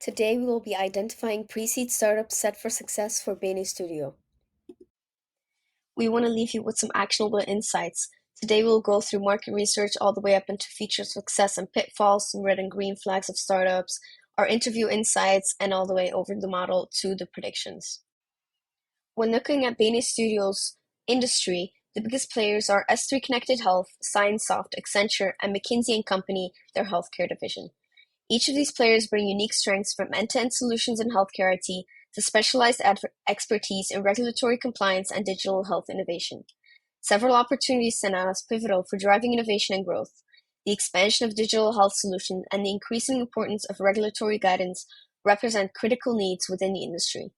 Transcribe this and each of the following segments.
Today we will be identifying pre-seed startups set for success for Bene Studio. We want to leave you with some actionable insights. Today we'll go through market research all the way up into feature success and pitfalls, some red and green flags of startups, our interview insights, and all the way over the model to the predictions. When looking at Bene Studio's industry, the biggest players are S3 Connected Health, ScienceSoft, Accenture, and McKinsey & Company, their healthcare division. Each of these players bring unique strengths from end-to-end solutions in healthcare IT to specialized expertise in regulatory compliance and digital health innovation. Several opportunities stand out as pivotal for driving innovation and growth. The expansion of digital health solutions and the increasing importance of regulatory guidance represent critical needs within the industry.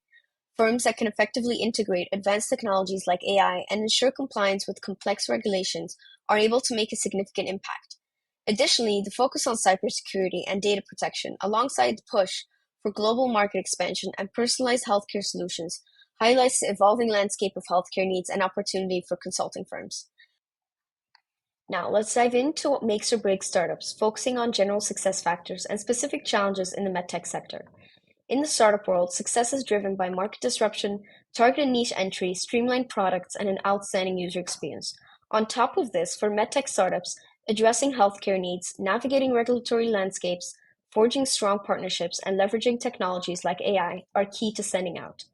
Firms that can effectively integrate advanced technologies like AI and ensure compliance with complex regulations are able to make a significant impact. Additionally, the focus on cybersecurity and data protection, alongside the push for global market expansion and personalized healthcare solutions, highlights the evolving landscape of healthcare needs and opportunity for consulting firms. Now, let's dive into what makes or breaks startups, focusing on general success factors and specific challenges in the medtech sector. In the startup world, success is driven by market disruption, targeted niche entry, streamlined products, and an outstanding user experience. On top of this, for medtech startups, addressing healthcare needs, navigating regulatory landscapes, forging strong partnerships, and leveraging technologies like AI are key to standing out.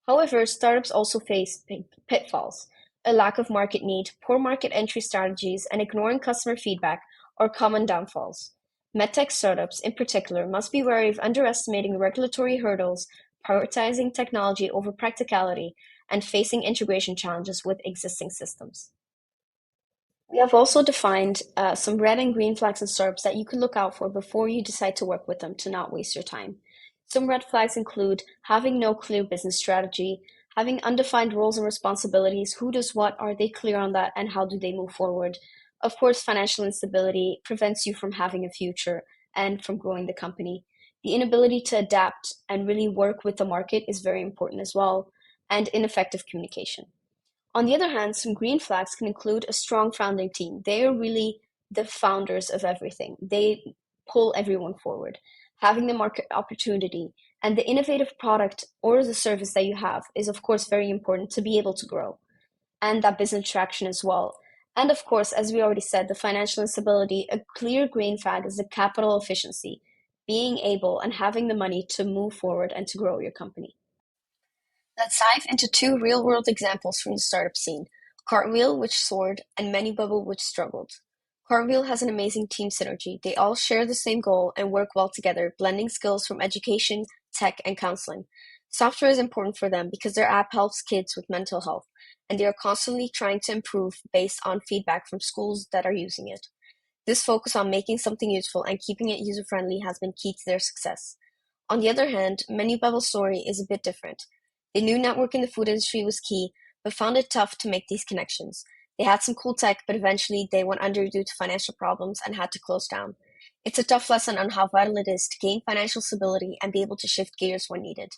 However, startups also face pitfalls. A lack of market need, poor market entry strategies, and ignoring customer feedback are common downfalls. MedTech startups, in particular, must be wary of underestimating regulatory hurdles, prioritizing technology over practicality, and facing integration challenges with existing systems. We have also defined some red and green flags in startups that you can look out for before you decide to work with them to not waste your time. Some red flags include having no clear business strategy, having undefined roles and responsibilities, who does what, are they clear on that, and how do they move forward. Of course, financial instability prevents you from having a future and from growing the company. The inability to adapt and really work with the market is very important as well, and ineffective communication. On the other hand, some green flags can include a strong founding team. They are really the founders of everything. They pull everyone forward. Having the market opportunity and the innovative product or the service that you have is, of course, very important to be able to grow, and that business traction as well. And of course, as we already said, the financial instability, a clear green flag is the capital efficiency, being able and having the money to move forward and to grow your company. Let's dive into two real-world examples from the startup scene: Cartwheel, which soared, and ManyBubble, which struggled. Cartwheel has an amazing team synergy. They all share the same goal and work well together, blending skills from education, tech, and counseling. Software is important for them because their app helps kids with mental health, and they are constantly trying to improve based on feedback from schools that are using it. This focus on making something useful and keeping it user-friendly has been key to their success. On the other hand, ManyBubble's story is a bit different. They knew network in the food industry was key, but found it tough to make these connections. They had some cool tech, but eventually they went under due to financial problems and had to close down. It's a tough lesson on how vital it is to gain financial stability and be able to shift gears when needed.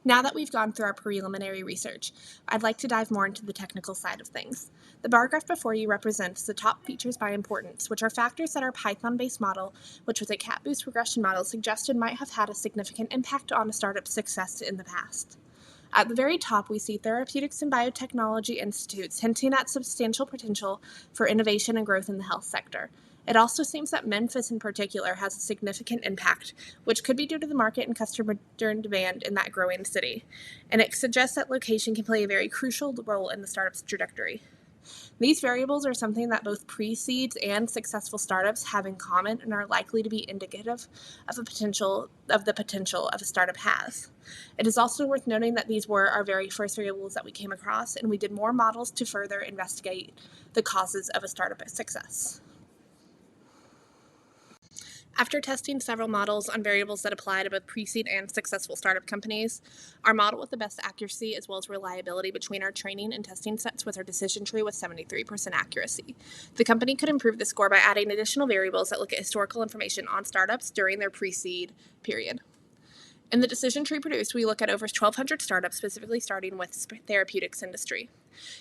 Now that we've gone through our preliminary research, I'd like to dive more into the technical side of things. The bar graph before you represents the top features by importance, which are factors that our Python-based model, which was a cat-boost regression model, suggested might have had a significant impact on a startup's success in the past. At the very top, we see therapeutics and biotechnology institutes hinting at substantial potential for innovation and growth in the health sector. It also seems that Memphis in particular has a significant impact, which could be due to the market and customer demand in that growing city. And it suggests that location can play a very crucial role in the startup's trajectory. These variables are something that both pre-seeds and successful startups have in common and are likely to be indicative of the potential of a startup has. It is also worth noting that these were our very first variables that we came across, and we did more models to further investigate the causes of a startup success. After testing several models on variables that apply to both pre-seed and successful startup companies, our model with the best accuracy as well as reliability between our training and testing sets was our decision tree with 73% accuracy. The company could improve the score by adding additional variables that look at historical information on startups during their pre-seed period. In the decision tree produced, we look at over 1,200 startups, specifically starting with therapeutics industry.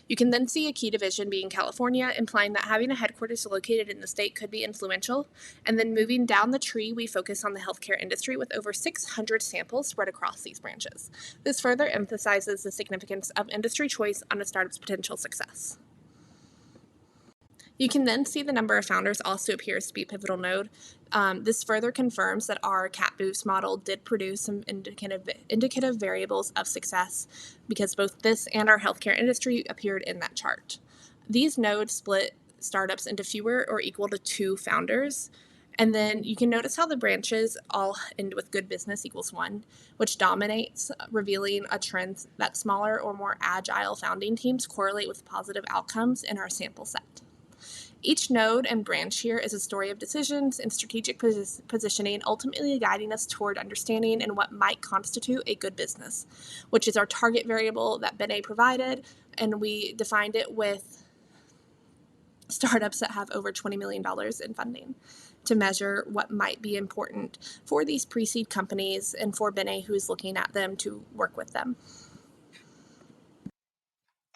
You can then see a key division being California, implying that having a headquarters located in the state could be influential. And then moving down the tree, we focus on the healthcare industry with over 600 samples spread across these branches. This further emphasizes the significance of industry choice on a startup's potential success. You can then see the number of founders also appears to be a pivotal node. This further confirms that our cat boost model did produce some indicative variables of success because both this and our healthcare industry appeared in that chart. These nodes split startups into fewer or equal to 2 founders. And then you can notice how the branches all end with good business equals 1, which dominates, revealing a trend that smaller or more agile founding teams correlate with positive outcomes in our sample set. Each node and branch here is a story of decisions and strategic positioning, ultimately guiding us toward understanding and what might constitute a good business, which is our target variable that BeNe provided, and we defined it with startups that have over $20 million in funding to measure what might be important for these pre-seed companies and for BeNe who is looking at them to work with them.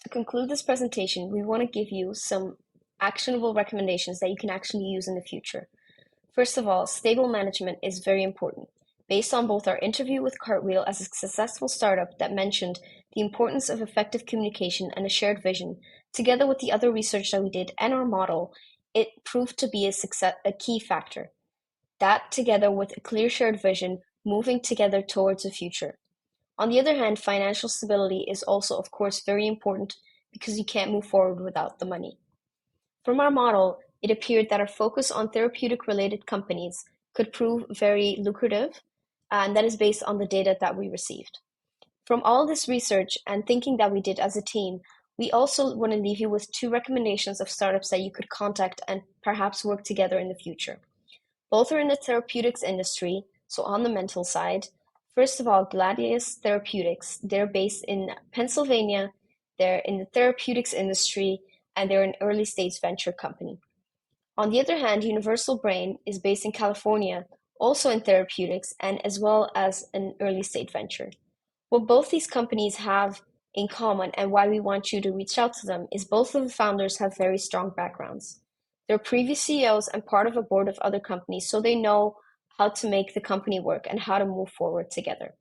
To conclude this presentation, we want to give you some actionable recommendations that you can actually use in the future. First of all, stable management is very important. Based on both our interview with Cartwheel as a successful startup that mentioned the importance of effective communication and a shared vision, together with the other research that we did and our model, it proved to be a key factor. That, together with a clear shared vision, moving together towards the future. On the other hand, financial stability is also, of course, very important because you can't move forward without the money. From our model, it appeared that our focus on therapeutic-related companies could prove very lucrative, and that is based on the data that we received. From all this research and thinking that we did as a team, we also want to leave you with 2 recommendations of startups that you could contact and perhaps work together in the future. Both are in the therapeutics industry, so on the mental side. First of all, Gladius Therapeutics. They're based in Pennsylvania. They're in the therapeutics industry, and they're an early-stage venture company. On the other hand, Universal Brain is based in California, also in therapeutics, and as well as an early-stage venture. What both these companies have in common and why we want you to reach out to them is both of the founders have very strong backgrounds. They're previous CEOs and part of a board of other companies, so they know how to make the company work and how to move forward together.